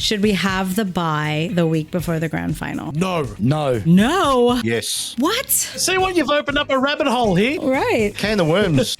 Should we have the bye the week before the grand final? No. No. Yes. What? See what? You've opened up a rabbit hole here. Right. Can of worms.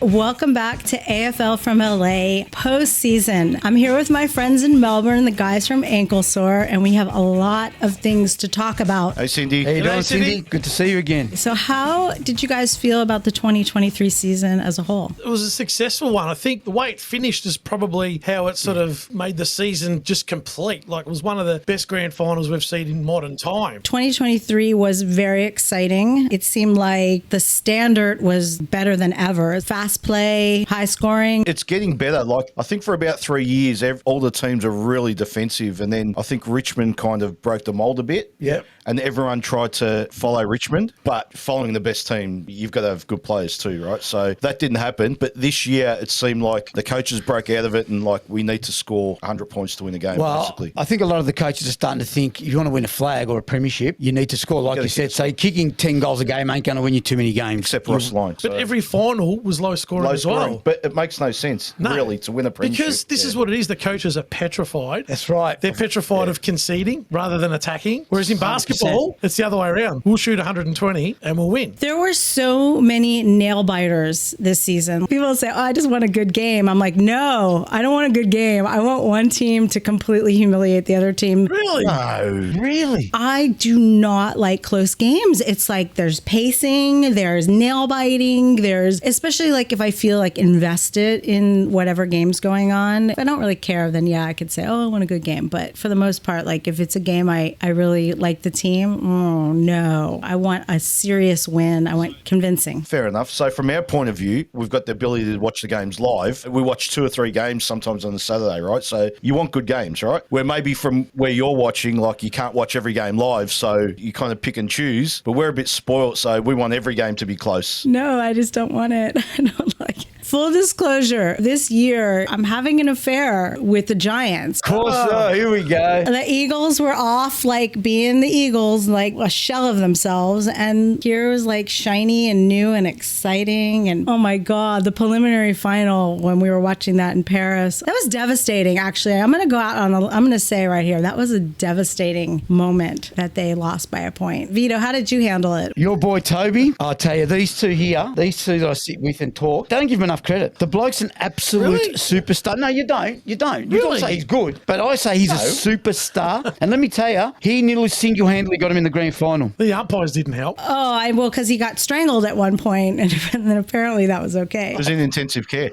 Welcome back to AFL from LA postseason. I'm here with my friends in Melbourne, the guys from Ankle Sore, and we have a lot of things to talk about. Hey, Cindy. How you doing, G'day, Cindy. Cindy? Good to see you again. So how did you guys feel about the 2023 season as a whole? It was a successful one. I think the way it finished is probably how it sort of made the season just complete. Like, it was one of the best grand finals we've seen in modern time. 2023 was very exciting. It seemed like the standard was better than ever. Fast play, high scoring. It's getting better. Like, I think for about 3 years, all the teams are really defensive. And then I think Richmond kind of broke the mold a bit. Yep. And everyone tried to follow Richmond. But following the best team, you've got to have good players too, right? So that didn't happen. But this year, it seemed like the coaches broke out of it and, like, we need to score 100 points to win a game, Well, basically. I think a lot of the coaches are starting to think if you want to win a flag or a premiership, you need to score, like you said. So kicking 10 goals a game ain't going to win you too many games. Except Ross Lyon. But every final was low scoring as well. But it makes no sense, really, to win a premiership. Because this is what it is. The coaches are petrified. That's right. They're petrified of conceding rather than attacking. Whereas in basketball, it's the other way around. We'll shoot 120 and we'll win. There were so many nail biters this season. People say, oh, I just want a good game. I'm like, no, I don't want a good game. I want one team to completely humiliate the other team. Really? No. Really? I do not like close games. It's like there's pacing, there's nail biting, there's, especially like if I feel like invested in whatever game's going on. If I don't really care, then yeah, I could say, oh, I want a good game. But for the most part, like if it's a game I really like the team, oh no, I want a serious win. I want convincing. Fair enough. So from our point of view, we've got the ability to watch the games live. We watch 2 or 3 games sometimes on a Saturday, right? So you want good games, right? Where maybe from where you're watching, like you can't watch every game live, so you kind of pick and choose. But we're a bit spoilt, so we want every game to be close. No, I just don't want it. I don't like it. Full disclosure, this year I'm having an affair with the Giants. Of course, here we go. The Eagles were off like being the Eagles, like a shell of themselves. And here was like shiny and new and exciting. And oh my God, the preliminary final when we were watching that in Paris, that was devastating, actually. I'm going to go out on I'm going to say right here, that was a devastating moment that they lost by a point. Vito, how did you handle it? Your boy Toby, I'll tell you, these two that I sit with and talk, don't give him enough credit. The bloke's an absolute superstar. No, you don't. You don't say he's good, but I say he's a superstar. And let me tell you, he nearly single-handedly got him in the grand final. The umpires didn't help. Oh, well, because he got strangled at one point, and then apparently that was okay. It was in intensive care.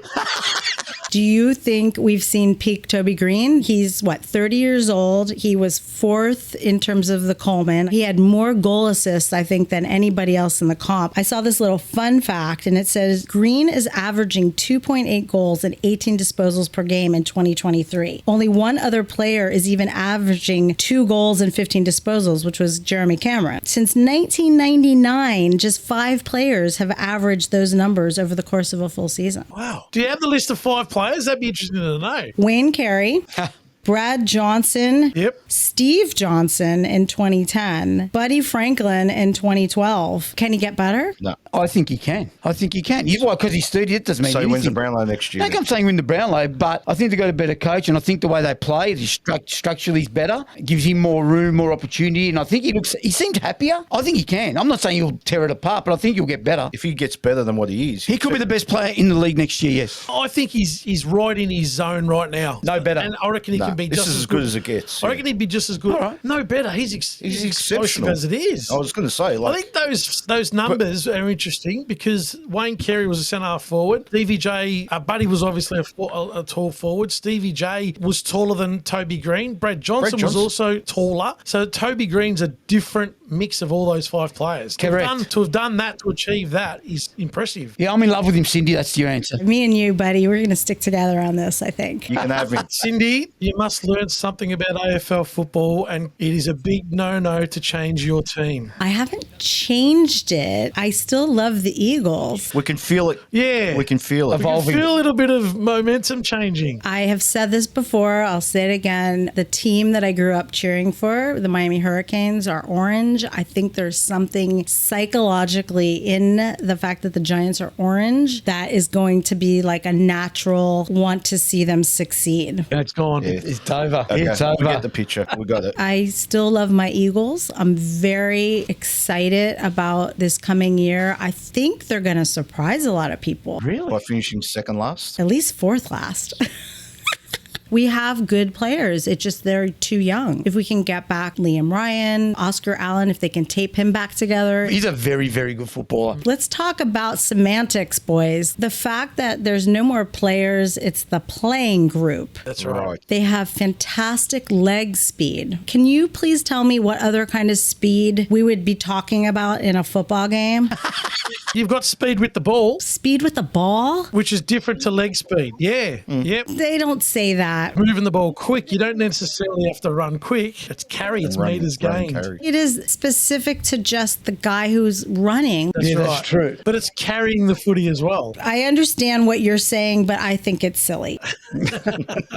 Do you think we've seen Peak Toby Greene? He's, 30 years old. He was 4th in terms of the Coleman. He had more goal assists, I think, than anybody else in the comp. I saw this little fun fact, and it says Greene is averaging 2.8 goals and 18 disposals per game in 2023. Only one other player is even averaging 2 goals and 15 disposals, which was Jeremy Cameron. Since 1999, just 5 players have averaged those numbers over the course of a full season. Wow. Do you have the list of 5 players? That'd be interesting to know. Wayne Carey, Brad Johnson, Steve Johnson in 2010, Buddy Franklin in 2012. Can he get better? No. I think he can. You why? Because he's studied. It doesn't mean So he anything. wins the Brownlow next year. I think I'm saying win the Brownlow, but I think they've got a better coach, and I think the way they play, structurally is better. It gives him more room, more opportunity, and I think he seems happier. I think he can. I'm not saying he'll tear it apart, but I think he'll get better. If he gets better than what he is. He could be the best player in the league next year, yes. I think he's right in his zone right now. No better. And I reckon he can be this just is as good as it gets. I reckon he'd be just as good. All right. No better. He's exceptional exceptional as it is. I was going to say, I think those numbers are interesting because Wayne Carey was a centre half forward. Stevie J, Buddy was obviously a tall forward. Stevie J was taller than Toby Greene. Brad Johnson was also taller. So Toby Greene's a different mix of all those 5 players. Correct. To have done that, to achieve that is impressive. Yeah, I'm in love with him, Cindy. That's your answer. Me and you, buddy, we're going to stick together on this, I think. you can have him. Cindy, you must learn something about AFL football, and it is a big no-no to change your team. I haven't changed it. I still love the Eagles. We can feel it. Yeah. We can feel it. You can feel a little bit of momentum changing. I have said this before. I'll say it again. The team that I grew up cheering for, the Miami Hurricanes, are orange. orange. I think there's something psychologically in the fact that the Giants are orange that is going to be like a natural want to see them succeed. It's gone. Yeah. It's over. Okay, It's we over. get the picture. We got it. I still love my Eagles. I'm very excited about this coming year. I think they're going to surprise a lot of people. Really? By finishing second last. At least fourth last. We have good players. It's just they're too young. If we can get back Liam Ryan, Oscar Allen, if they can tape him back together. He's a very, very good footballer. Let's talk about semantics, boys. The fact that there's no more players, it's the playing group. That's right. They have fantastic leg speed. Can you please tell me what other kind of speed we would be talking about in a football game? You've got speed with the ball, Speed with the ball? which is different to leg speed. Yeah. Yep. They don't say that. Moving the ball quick. You don't necessarily have to run quick. It's carry. It's Run- meters run gained. carry. It is specific to just the guy who's running. That's Yeah, right. that's true. But it's carrying the footy as well. I understand what you're saying, but I think it's silly.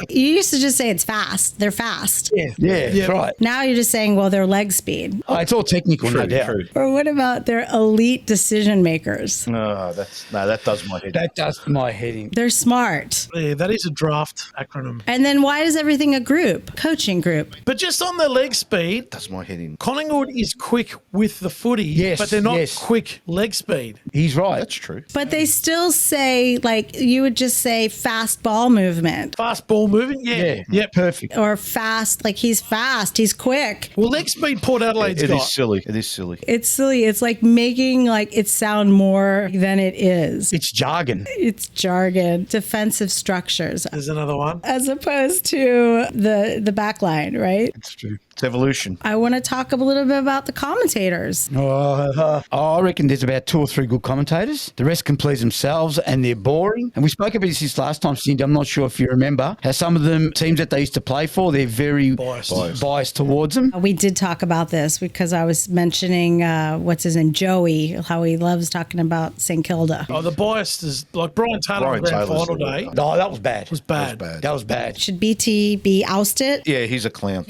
You used to just say it's fast. They're fast. Yeah, that's right. Now you're just saying, well, they're leg speed. Oh, it's all technical, no doubt. True. Or what about their elite decision makers? No, that does my head. That does my head in. They're smart. Yeah, that is a draft acronym. And then why is everything a group? Coaching group. But just on the leg speed, Does my head in. Collingwood is quick with the footy, Yes, but they're not yes. quick leg speed. He's right. That's true. But they still say, like, you would just say fast ball movement Fast ball moving, Yeah, Yep. perfect. or fast, like he's fast, he's quick. Well, leg speed Port Adelaide's It got. is silly. It is silly. It's silly. It's like making like it sound more than it is. It's jargon. It's jargon, defensive structures, There's another one. as opposed to the back line, right? It's true. It's evolution. I want to talk a little bit about the commentators. I reckon there's about 2 or 3 good commentators. The rest can please themselves and they're boring. And we spoke about this last time, Cindy. I'm not sure if you remember how some of them teams that they used to play for, they're very biased towards them. We did talk about this because I was mentioning what's his name, Joey, how he loves talking about St Kilda. Oh, the bias is like Brian Taylor on Brian grand Taylor's final the- day. No, that was bad. Was bad. That was bad. Should BT be ousted? Yeah, he's a clown.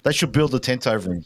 They should build a tent over him.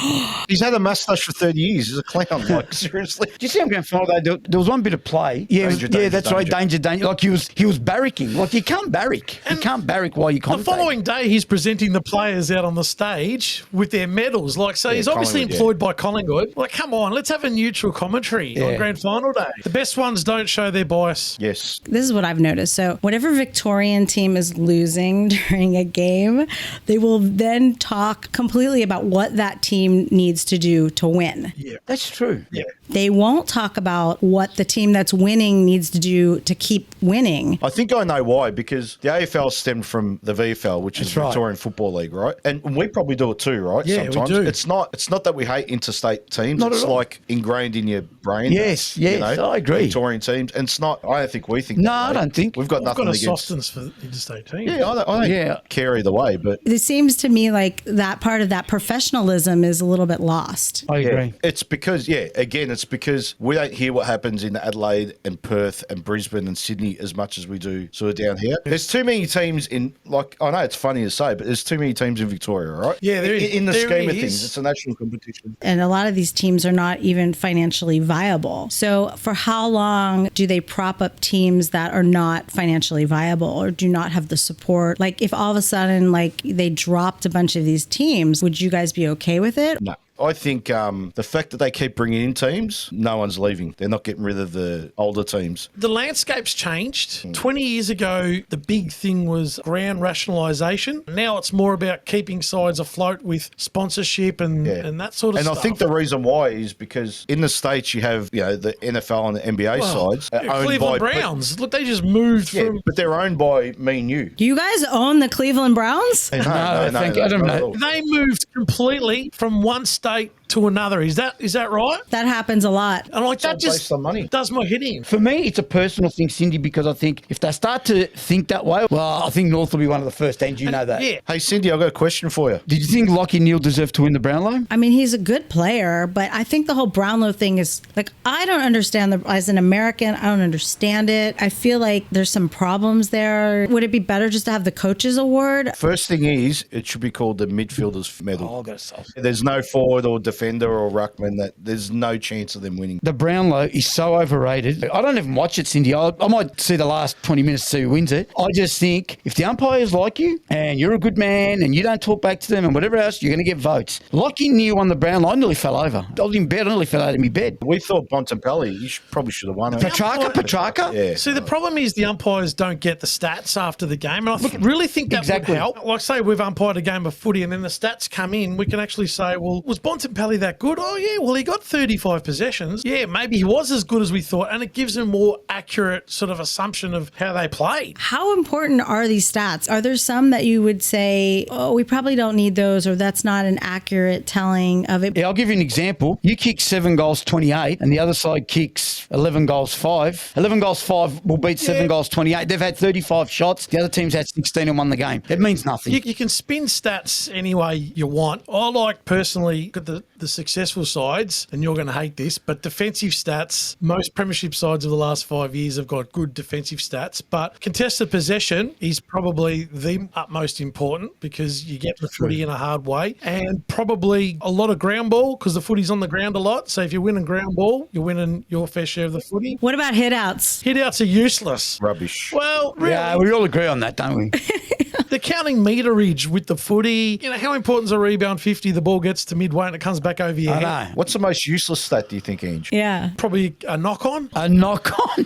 He's had a mustache for 30 years. He's a clown. Like, seriously. Do you see I'm going to follow that? There was one bit of play. Yeah, Danger, danger, that's right. danger. Danger. Like he was barracking. Like you can't barrack. You can't barrack while you commentate. The following day, he's presenting the players out on the stage with their medals. Like, so he's obviously Collingwood, employed by Collingwood. Like, come on, let's have a neutral commentary on grand final day. The best ones don't show their bias. Yes. This is what I've noticed. So, whatever Victorian team is losing during a game, they will then talk completely about what that team needs to do to win. Yeah. That's true. Yeah. They won't talk about what the team that's winning needs to do to keep winning. I think I know why, because the AFL stemmed from the VFL, which is That's right. Victorian Football League, right? And we probably do it too, right? Yeah, we Sometimes. do. It's not that we hate interstate teams. Not It's at all. like ingrained in your brain. Yes, I agree. Victorian teams. And it's not, I don't think we think No, that, I mate. don't think. We've got I've nothing got a against. softness for interstate teams. Yeah, I don't care either way, but It seems to me like that part of that professionalism is a little bit lost. I agree. it's because, it's because we don't hear what happens in Adelaide and Perth and Brisbane and Sydney as much as we do sort of down here. There's too many teams in, like, I know it's funny to say, but there's too many teams in Victoria, right? Yeah, there is. In the There scheme of is. things, it's a national competition. And a lot of these teams are not even financially viable. So, for how long do they prop up teams that are not financially viable or do not have the support? Like, if all of a sudden, like, they dropped a bunch of these teams, would you guys be okay with it? No. I think the fact that they keep bringing in teams, no one's leaving. They're not getting rid of the older teams. The landscape's changed. 20 years ago, the big thing was ground rationalisation. Now it's more about keeping sides afloat with sponsorship and that sort of And stuff. I think the reason why is because in the States you have, the NFL and the NBA sides are owned Cleveland by Browns. Look, they just moved from... but they're owned by me and you. Do you guys own the Cleveland Browns? No, I don't not at know. all. They moved completely from one state to another. Is that right? That happens a lot. And like that all just based on money. does my head in. For me, it's a personal thing, Cindy, because I think if they start to think that way, well, I think North will be one of the first teams. You know that. Yeah. Hey, Cindy, I've got a question for you. Did you think Lockie Neal deserved to win the Brownlow? I mean, he's a good player, but I think the whole Brownlow thing is like, I don't understand as an American, I don't understand it. I feel like there's some problems there. Would it be better just to have the coaches award? First thing is, it should be called the midfielders medal. Oh, I got to solve. There's no forward or defender defender or ruckman that there's no chance of them winning. The Brownlow is so overrated. I don't even watch it, Cindy. I might see the last 20 minutes to see who wins it. I just think if the umpires like you and you're a good man and you don't talk back to them and whatever else, you're going to get votes. Lockie Neal on the Brownlow, I nearly fell over. I was in bed, I nearly fell out of my bed. We thought Bontempelli, probably should have won it. Petrarca? Yeah. See, the problem is the umpires don't get the stats after the game. And I really think that Exactly. would help. Like, say we've umpired a game of footy and then the stats come in, we can actually say, well, was Bontempelli that good? Oh, yeah, well, he got 35 possessions. Yeah, maybe he was as good as we thought. And it gives a more accurate sort of assumption of how they played. How important are these stats? Are there some that you would say, oh, we probably don't need those, or that's not an accurate telling of it? Yeah, I'll give you an example. You kick 7 goals, 28, and the other side kicks 11 goals, 5. 11 goals, 5 will beat 7 goals, 28. They've had 35 shots. The other team's had 16 and won the game. It means nothing. You can spin stats any way you want. I like personally the successful sides, and you're going to hate this, but defensive stats, most premiership sides of the last 5 years have got good defensive stats, but contested possession is probably the utmost important because you get the footy in a hard way, and probably a lot of ground ball because the footy's on the ground a lot. So if you're winning ground ball, you're winning your fair share of the footy. What about hitouts? Hitouts are useless. Rubbish. Well, really, Yeah, we all agree on that, don't we? they're counting meterage with the footy. You know, how important is a rebound 50? The ball gets to midway and it comes back over your I head. know. What's the most useless stat, do you think, Ange? Yeah. Probably a knock on. A knock on.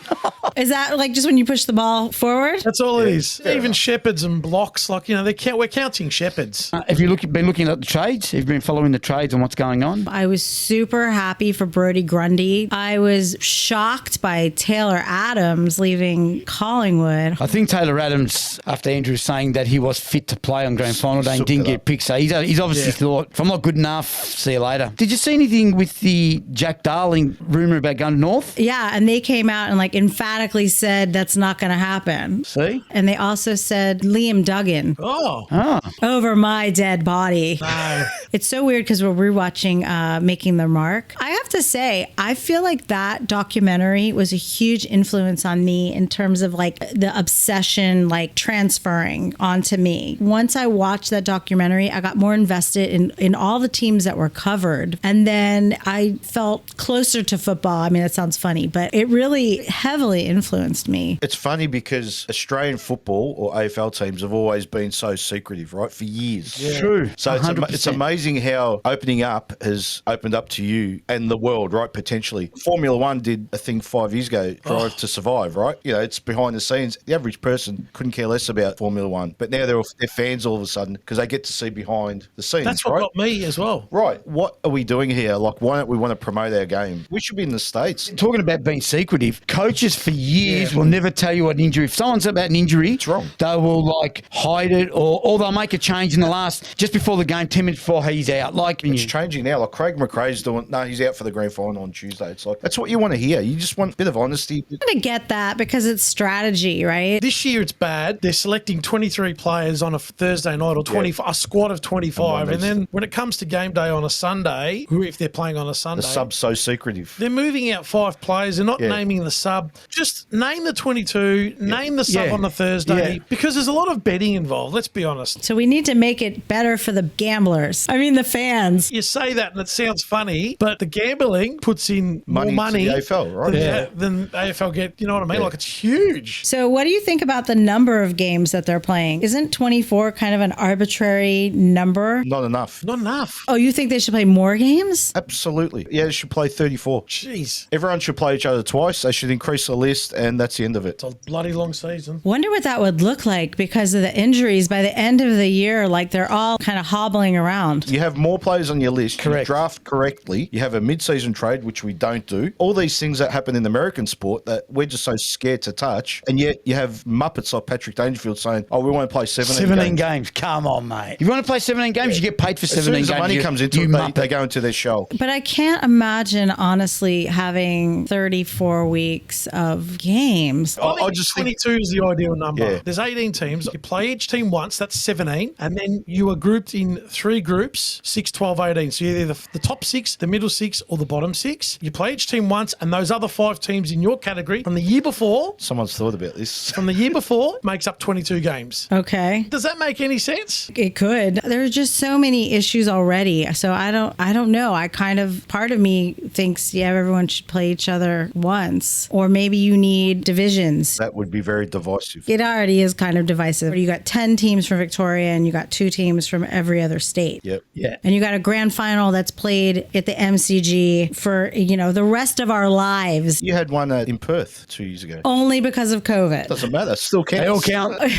Is that like just when you push the ball forward? That's all it is. fair Even enough. shepherds and blocks, like, you know, we're counting shepherds. Have you been looking at the trades? Have you been following the trades and what's going on? I was super happy for Brodie Grundy. I was shocked by Taylor Adams leaving Collingwood. I think Taylor Adams, after Andrew saying that he was fit to play on grand final day and didn't get picked, so he's obviously thought, if I'm not good enough, see you later. Did you see anything with the Jack Darling rumour about going north? Yeah, and they came out and like emphatically said that's not going to happen. See? And they also said Liam Duggan Oh, over my dead body. no. It's so weird because we're rewatching Making the Mark. I have to say, I feel like that documentary was a huge influence on me in terms of like the obsession, like transferring onto me. Once I watched that documentary, I got more invested in all the teams that were covered. And then I felt closer to football. I mean, it sounds funny, but it really heavily influenced me. It's funny because Australian football or AFL teams have always been so secretive, right? For years. True. So it's 100%. amazing how opening up has opened up to you and the world, right? Potentially. Formula One did a thing 5 years ago, Drive to Survive, right? You know, it's behind the scenes. The average person couldn't care less about Formula One, but now they're fans all of a sudden because they get to see behind the scenes, That's what right? got me as well. Right. What are we doing here? Like, why don't we want to promote our game? We should be in the States. Talking about being secretive, coaches for years will never tell you what injury. If someone's about an injury, It's wrong. they will like hide it or they'll make a change in the last, just before the game, 10 minutes before he's out. Like, It's changing now. Like Craig McRae's doing, no, he's out for the grand final on Tuesday. It's like, that's what you want to hear. You just want a bit of honesty. I get that because it's strategy, right? This year it's bad. They're selecting 23 players on a Thursday night or 25, a squad of 25. And then when it comes to game day on a Sunday, if they're playing on a The Sunday, sub's so secretive. they're moving out 5 players. They're not naming the sub. Just name the 22, name the sub Yeah. on the Thursday Yeah. because there's a lot of betting involved. Let's be honest. So we need to make it better for the gamblers. I mean, the fans. You say that and it sounds funny, but the gambling puts in more money to the AFL, right? than AFL get. You know what I mean? Like, it's huge. So what do you think about the number of games that they're playing? Isn't 24 kind of an arbitrary number? Not enough. Not enough. Oh, you think they should play more games? Absolutely. Yeah, they should play 34. Jeez. Everyone should play each other twice. They should increase the list, and that's the end of it. It's a bloody long season. Wonder what that would look like because of the injuries by the end of the year. Like they're all kind of hobbling around. You have more players on your list. Correct. You draft correctly. You have a mid-season trade, which we don't do. All these things that happen in American sport that we're just so scared to touch. And yet you have Muppets like Patrick Dangerfield saying, oh, we want to play 17 games. Come on, mate. If you want to play 17 games, you get paid for 17 As soon as games. the money comes into it, they go into their show. But I can't imagine, honestly, having 34 weeks of games. I just think 22 is the ideal number. Yeah. There's 18 teams. You play each team once, that's 17, and then you are grouped in 3 groups. groups, 6, 12, 18. So you're either the top 6, the middle 6, or the bottom 6. You play each team once, and those other 5 teams in your category from the year before, Someone's thought about this. from the year before, makes up 22 games. Okay. Does that make any sense? It could. There's just so many issues already. So I don't know. I kind of, part of me thinks, yeah, everyone should play each other once. Or maybe you need divisions. That would be very divisive. It already is kind of divisive. You got 10 teams from Victoria and you got 2 teams from every other state. Yep. Yeah. And you got a grand final that's played at the MCG for, the rest of our lives, You had one in Perth 2 years ago. only because of COVID. Doesn't matter. Still counts. They all count.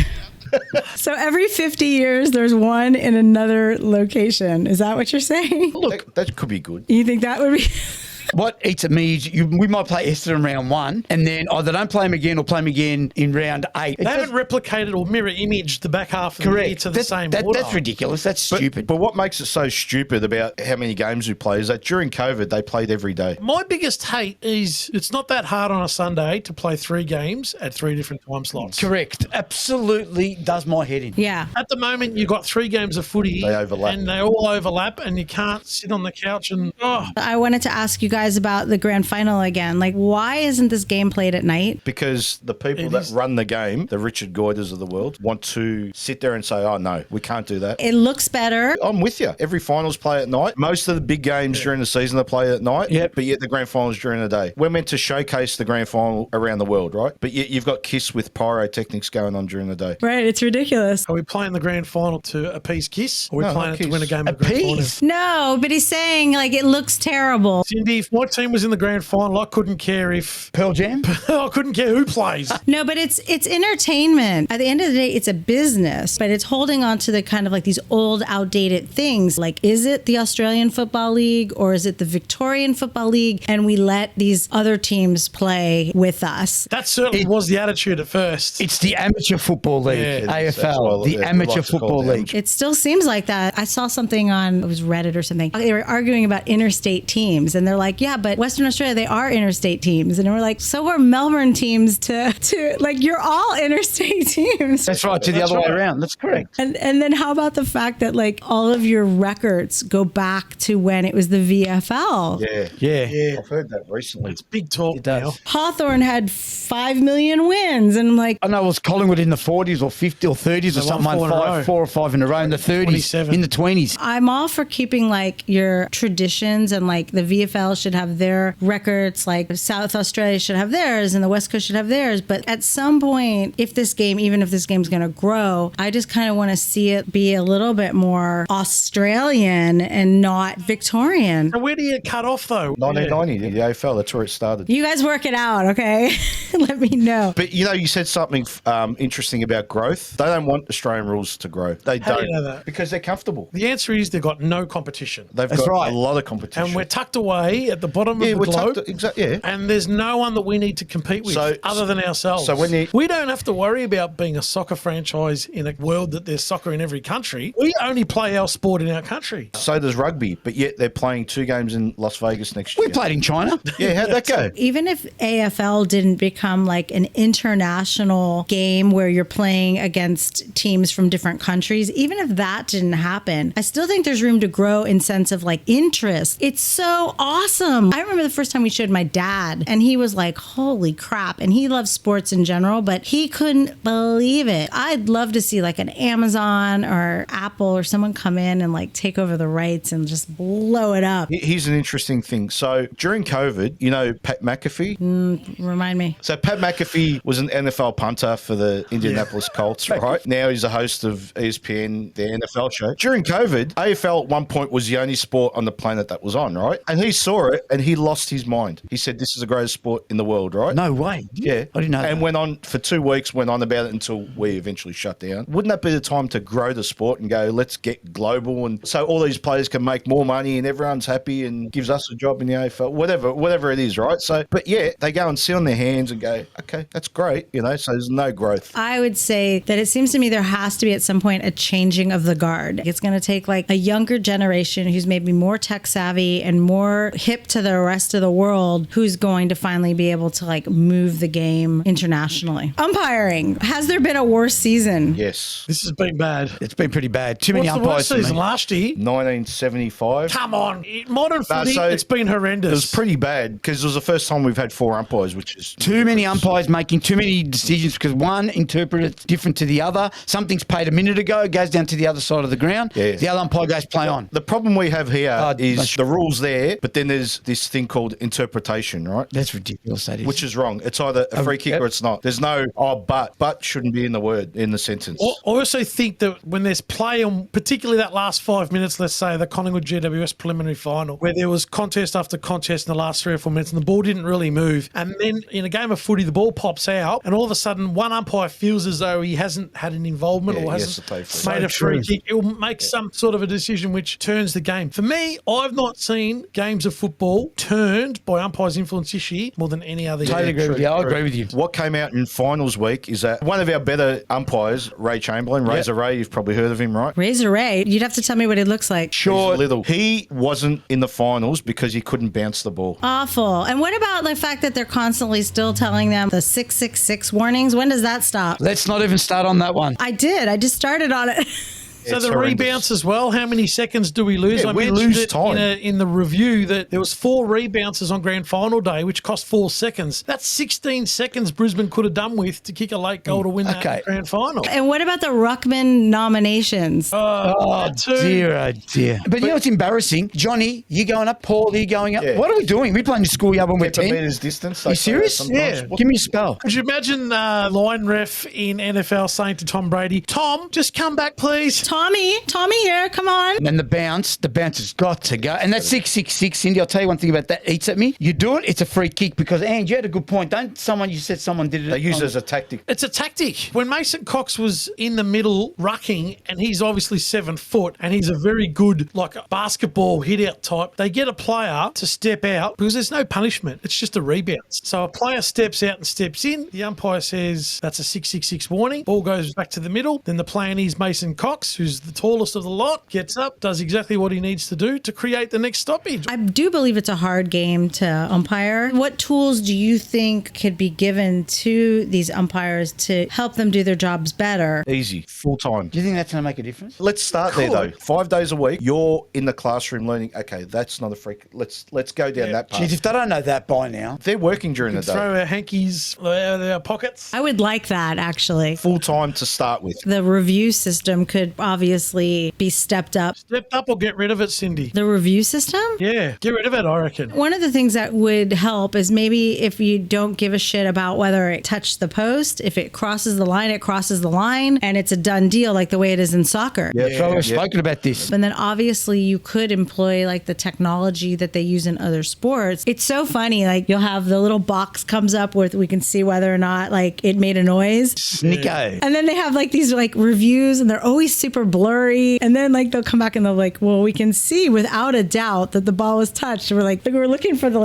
So every 50 years, there's one in another location. Is that what you're saying? Look, that could be good. You think that would be... What eats at me is we might play Esther in round 1, and then either don't play him again or play him again in round 8. They haven't replicated or mirror imaged the back half of the year to the same order. That's ridiculous. That's stupid. But what makes it so stupid about how many games we play is that during COVID, they played every day. My biggest hate is it's not that hard on a Sunday to play 3 games at 3 different time slots. Correct. Absolutely does my head in. Yeah. At the moment, you've got 3 games of footy. They overlap. And they all overlap, and you can't sit on the couch and, I wanted to ask you guys about the grand final again. Like, why isn't this game played at night? Because the people that run the game, the Richard Goyders of the world, want to sit there and say, oh, no, we can't do that. It looks better. I'm with you. Every finals play at night. Most of the big games during the season, they play at night. Yep. But yet the grand finals during the day. We're meant to showcase the grand final around the world, right? But yet you've got KISS with pyrotechnics going on during the day. Right. It's ridiculous. are we playing the grand final to appease KISS? Or are we No, playing not it to win a KISS. game of grand final? Appease? No, but he's saying, like, it looks terrible. Cindy, if my team was in the grand final, I couldn't care if Pearl Jam? I couldn't care who plays. No, but it's entertainment. At the end of the day, it's a business, but it's holding on to the kind of like these old, outdated things. Like, is it the Australian Football League or is it the Victorian Football League? And we let these other teams play with us. That certainly was the attitude at first. It's the Amateur Football League, Yeah, AFL, the Amateur Football League. It still seems like that. I saw something on, it was Reddit or something. They were arguing about interstate teams, and they're like, yeah, but Western Australia, they are interstate teams. And we're like, so are Melbourne teams to like, you're all interstate teams. That's right, to the other way around. That's correct. And then how about the fact that like all of your records go back to when it was the VFL? Yeah. I've heard that recently. It's big talk It does. now. Hawthorn had 5 million wins, and I'm like, I know it was Collingwood in the 40s or 50s or 30s or They won something, 4 in a row. 4 or 5 in a row, in the 30s, 27. in the 20s. I'm all for keeping like your traditions, and like the VFL should have their records, like South Australia should have theirs and the West Coast should have theirs. But at some point, even if this game's going to grow, I just kind of want to see it be a little bit more Australian and not Victorian. And where do you cut off, though? 1990, the AFL, that's where it started. You guys work it out, okay? Let me know. But, you said something interesting about growth. They don't want Australian rules to grow. They How do don't. you know that? Because they're comfortable. The answer is they've got no competition. They've That's got right. a lot of competition. And we're tucked away at the bottom of the globe. Yeah. And there's no one that we need to compete with other than ourselves. So when we don't have to worry about being a soccer franchise in a world that there's soccer in every country. We only play our sport in our country. So does rugby, but yet they're playing 2 games in Las Vegas next year. We played in China. Yeah, how'd that go? Even if AFL didn't become like an international game where you're playing against teams from different countries, even if that didn't happen, I still think there's room to grow in sense of like interest. It's so awesome. I remember the first time we showed my dad, and he was like, holy crap. And he loves sports in general, but he couldn't believe it. I'd love to see like an Amazon or Apple or someone come in and like take over the rights and just blow it up. Here's an interesting thing. So during COVID, Pat McAfee? Remind me. So Pat McAfee was an NFL punter for the Indianapolis Colts, right? Now he's a host of ESPN, the NFL show. During COVID, AFL at one point was the only sport on the planet that was on, right? And he saw it and he lost his mind. He said, this is the greatest sport in the world, right? No way. Yeah. I didn't know And that. went on for 2 weeks, went on about it until we eventually shut down. Wouldn't that be the time to grow the sport and go, let's get global, and so all these players can make more money and everyone's happy and gives us a job in the AFL, whatever it is, right? So, but yeah, they go and sit on their hands and go, okay, that's great, so there's no growth. I would say that it seems to me there has to be at some point a changing of the guard. It's going to take like a younger generation who's maybe more tech savvy and more hip tip to the rest of the world who's going to finally be able to like move the game internationally. Umpiring. Has there been a worse season? Yes. This has been bad. It's been pretty bad. Too many What's the umpires worst for me. season last year? 1975. Come on. Modern footy, so it's been horrendous. It was pretty bad because it was the first time we've had 4 umpires, which is Too many umpires making too many decisions because one interprets different to the other. Something's paid a minute ago, it goes down to the other side of the ground. Yeah. The other umpire goes play on. The problem we have here is that's- the rules there, but then there's this thing called interpretation, right? That's ridiculous, that is. Which is wrong. It's either a free kick yep. or it's not. There's no but shouldn't be in the sentence. I also think that when there's play on, particularly that last 5 minutes, let's say the Collingwood GWS preliminary final, where there was contest after contest in the last 3 or 4 minutes and the ball didn't really move, and then in a game of footy the ball pops out and all of a sudden one umpire feels as though he hasn't had an involvement Yeah, or he has hasn't to pay for it. made a free kick, it will make some sort of a decision which turns the game. For me, I've not seen games of football turned by umpires' influence this year more than any other Totally year. agree with you. I agree with you. What came out in finals week is that one of our better umpires, Ray Chamberlain, Razor Ray, you've probably heard of him, right? Razor Ray. You'd have to tell me what it looks like. He's little. He wasn't in the finals because he couldn't bounce the ball. Awful. And what about the fact that they're constantly still telling them the 666 warnings? When does that stop? Let's not even start on that one. I did. I just started on it. So It's the horrendous. rebounds as well, how many seconds do we lose? Yeah, I we mentioned lose it time. in the review that there was 4 rebounces on grand final day, which cost 4 seconds. That's 16 seconds Brisbane could have done with to kick a late goal to win Okay. that grand final. And what about the Ruckman nominations? Oh, that too. dear, oh, dear. But you know what's embarrassing? Johnny, you going up? Paul, you going up? Yeah. What are we doing? We playing the schoolyard when we're 10? meters distance. Are you serious? Yeah. Give me a spell. Could you imagine line ref in NFL saying to Tom Brady, Tom, just come back, please? Tommy here, come on. And then the bounce has got to go. And that 666, Cindy, I'll tell you one thing about that eats at me. You do it, it's a free kick because, and you had a good point. You said someone did it. They use it as a tactic. It's a tactic. When Mason Cox was in the middle rucking, and he's obviously 7 foot, and he's a very good, like a basketball hit-out type, they get a player to step out because there's no punishment. It's just a rebound. So a player steps out and steps in. The umpire says that's a 666 warning. Ball goes back to the middle. Then the player needs Mason Cox, who's the tallest of the lot, gets up, does exactly what he needs to do to create the next stoppage. I do believe it's a hard game to umpire. What tools do you think could be given to these umpires to help them do their jobs better? Easy. Full time. Do you think that's going to make a difference? Let's start there though. 5 days a week, you're in the classroom learning. Okay, that's not a freak. Let's go down that path. Jeez, if they don't know that by now. They're working during the day. Throw our hankies out of their pockets. I would like that, actually. Full time to start with. The review system could obviously be stepped up. Step up or get rid of it, Cindy. The review system? Yeah, get rid of it, I reckon. One of the things that would help is maybe if you don't give a shit about whether it touched the post, if it crosses the line, it crosses the line, and it's a done deal like the way it is in soccer. So we've spoken about this. And then obviously you could employ like the technology that they use in other sports. It's so funny. Like you'll have the little box comes up with, we can see whether or not like it made a noise. Snicko. And then they have like these like reviews and they're always super blurry. And then like they'll come back and they'll like, well, we can see without a doubt that the ball was touched. We're like we're looking for the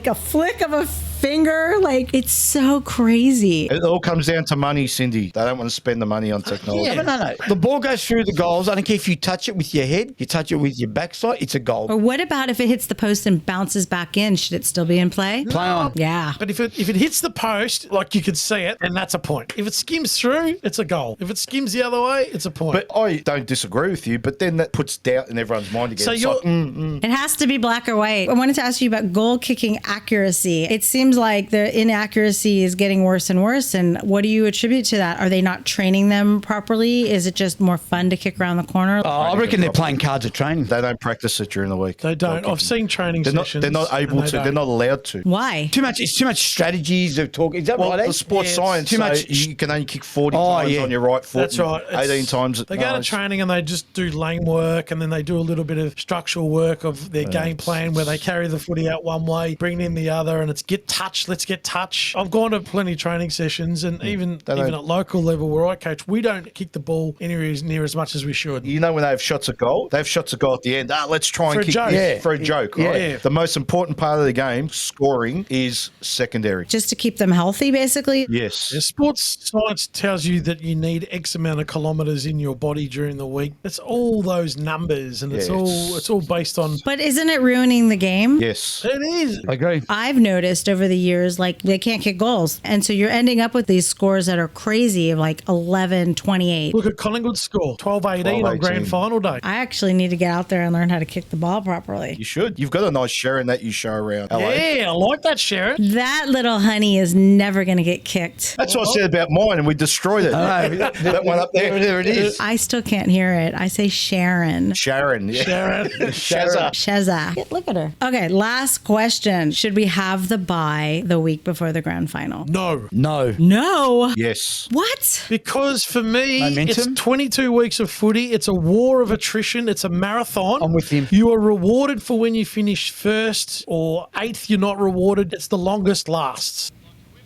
a flick of a finger. Like it's so crazy. It all comes down to money, Cindy. They don't want to spend the money on technology. Yeah, but no. The ball goes through the goals. I don't care if you touch it with your head, you touch it with your backside, it's a goal. Or what about if it hits the post and bounces back in? Should it still be in play? Play on. Yeah. But if it hits the post, like you could see it, then that's a point. If it skims through, it's a goal. If it skims the other way, it's a point. But I don't disagree with you, but then that puts doubt in everyone's mind again. So It's you're- like, It has to be black or white. I wanted to ask you about goal kicking accuracy. It seems like the inaccuracy is getting worse and worse. And what do you attribute to that? Are they not training them properly? Is it just more fun to kick around the corner? I reckon they're playing cards of training. they don't practice it during the week. they don't. I've seen training They're not, sessions. they're not able and to. they They're don't. not allowed to. Why? It's too much strategies of talk. Is that Well, right? the sports Yeah, science, too too much- much. You can only kick 40 Oh, times yeah. on your right foot. That's and right. 18 times. They go to training and they just do lane work and then they do a little bit of structural work of their game plan where they carry the footy out one way, bring it in the other, and it's get touch. Let's get touch. I've gone to plenty of training sessions, and even at local level where I coach, we don't kick the ball anywhere near as much as we should. You know when they have shots at goal? They have shots at goal at the end. Let's try For and a kick joke. this for a joke, right? Yeah. The most important part of the game, scoring, is secondary. Just to keep them healthy, basically. Yes. Yeah, sports science tells you that you need X amount of kilometres in your body during the week. It's all those numbers, and it's all based on. But isn't it ruining the game? Yes. It is. I agree. I've noticed over the years, like, they can't kick goals. And so you're ending up with these scores that are crazy of like 11-28. Look at Collingwood's score, 12-18 on 12-18. grand final day. I actually need to get out there and learn how to kick the ball properly. You should. You've got a nice Sherrin that you show around LA. Yeah, I like that, Sherrin. That little honey is never going to get kicked. That's what I said about mine, and we destroyed it. That one up there. There it is. I still can't hear it. I say Sherrin. Sharon. Yeah. Sherrin. Shazza. Sheza. Look at her. Okay, last question. Should we have the bye the week before the grand final? No. No. No. Yes. What? Because for me, Momentum? it's 22 weeks of footy. It's a war of attrition. It's a marathon. I'm with him. You are rewarded for when you finish first or eighth. You're not rewarded. It's the longest lasts.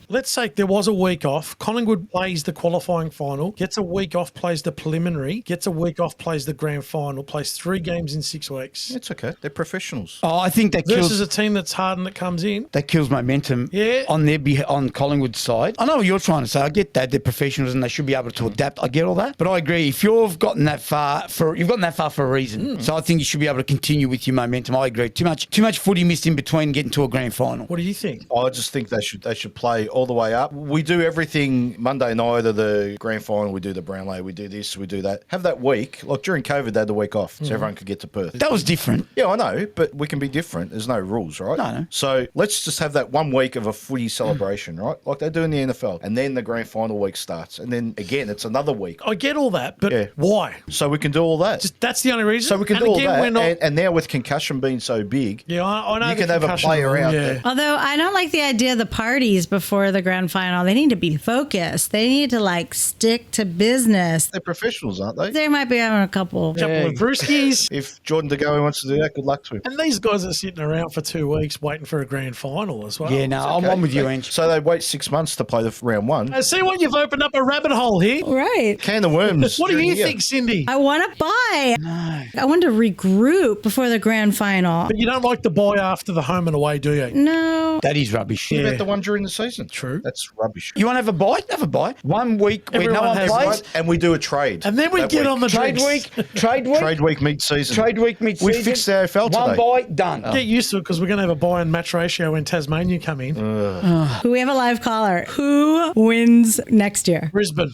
Let's say there was a week off. Collingwood plays the qualifying final, gets a week off, plays the preliminary, gets a week off, plays the grand final, plays 3 games in 6 weeks. It's okay. They're professionals. Oh, I think that Versus kills a team that's hard and that comes in. momentum Yeah. on Collingwood's side. I know what you're trying to say. I get that they're professionals and they should be able to adapt. I get all that, but I agree. If you've gotten that far for a reason, so I think you should be able to continue with your momentum. I agree. Too much footy missed in between getting to a grand final. What do you think? I just think they should play all the way up. We do everything Monday night of the grand final. We do the Brownlow. We do this. We do that. Have that week. Like during COVID, they had the week off, so everyone could get to Perth. That was different. Yeah, I know, but we can be different. There's no rules, right? No. So let's just have that 1 week of a footy celebration, right? Like they do in the NFL. And then the grand final week starts. And then again, it's another week. I get all that, but Yeah. why? So we can do all that. That's the only reason. So we can And do all again, that. we're not- And now with concussion being so big, Yeah, I know you the can have a concussion player rule, out yeah. there. Although I don't like the idea of the parties before the grand final. They need to be focused. They need to like stick to business. They're professionals, aren't they? They might be having a couple. Couple of brewskis. If Jordan De Goey wants to do that, good luck to him. And these guys are sitting around for 2 weeks waiting for a grand final as well. Yeah, no, I'm with you, Ange. So they wait 6 months to play the round one. I see what you've opened up a rabbit hole here. Right. Can of worms. What do you Yeah. think, Cindy? I want to buy. No. I want to regroup before the grand final. But you don't like the buy after the home and away, do you? No. That is rubbish. What Yeah. about the one during the season? True. That's rubbish. You want to have a bye? Have a bye. 1 week where no Everyone one has plays. one. And we do a trade. And then we that get week. on the Trade drinks. week. Trade week. Trade week mid-season. Trade week mid-season. We fixed the AFL today. 1 bye, done. Get used to it because we're going to have a buy and match ratio when Tasmania come in. Who we have a live caller. Who wins next year? Brisbane.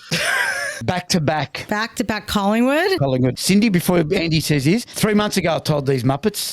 Back to back. Back to back Collingwood. Collingwood. Cindy, before Andy says his, 3 months ago I told these Muppets.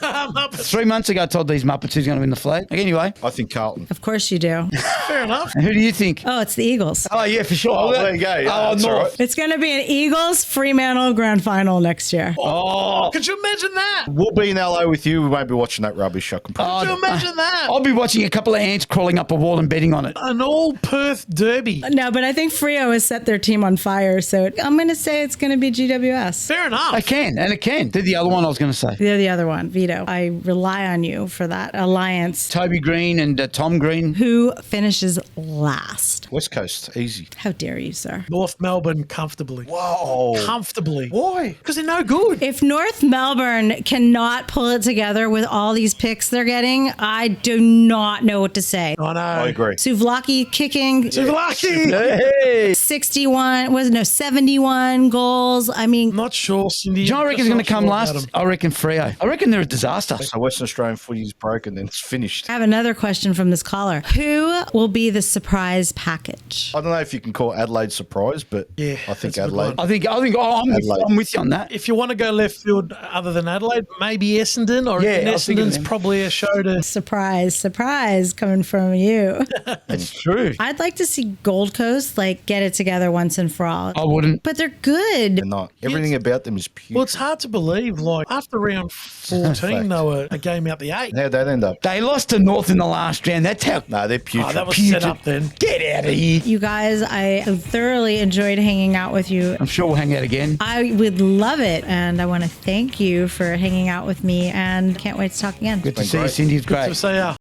3 months ago I told these Muppets who's going to win the flag. Anyway, I think Carlton. Of course you do. Fair enough. who do you think? Oh, it's the Eagles. Oh, yeah, for sure. Oh, there you go. Yeah, Oh, that's all North. right. It's going to be an Eagles Fremantle grand final next year. Oh, could you imagine that? We'll be in LA with you. We won't be watching that rubbish. I can promise. Could you imagine that? I'll be watching a couple of ants crawling up a wall and betting on it. An all Perth derby. No, but I think Freo has set their team on fire, so I'm going to say it's going to be GWS. Fair enough. I can, and it can. They're the other one I was going to say. They're the other one, Vito. I rely on you for that alliance. Toby Greene and Tom Green. Who finishes last? West Coast, easy. How dare you, sir? North Melbourne comfortably. Whoa. Comfortably. Why? Because they're no good. If North Melbourne cannot pull it together with all these picks they're getting, I do not know what to say. I know. I agree. Suvlaki kicking Lucky. Hey! 71 goals. I mean, Not sure, Cindy. Do you know what I reckon's going to come Not sure last? about I reckon Freo. I reckon they're a disaster. So Western Australian footy's broken, then it's finished. I have another question from this caller. Who will be the surprise package? I don't know if you can call Adelaide surprise, but Yeah, I think that's a good Adelaide. one. I think I'm Adelaide. with you on that. If you want to go left field other than Adelaide, maybe Essendon, or Yeah, I was thinking Essendon's them. probably a show to. Surprise coming from you. It's true. I'd like to see Gold Coast like get it together once and for all. I wouldn't. But they're good. They're not. Everything about them is pure. Well, it's hard to believe. Like after round 14, Fact. they were a game out the 8. How'd that end up? They lost to North in the last round. That's how. No, they're putrid. Oh, that was Putrid. set up then. Get out of here. You guys, I thoroughly enjoyed hanging out with you. I'm sure we'll hang out again. I would love it. And I want to thank you for hanging out with me and can't wait to talk again. Good to been see you, great. Cindy. It's great. So say,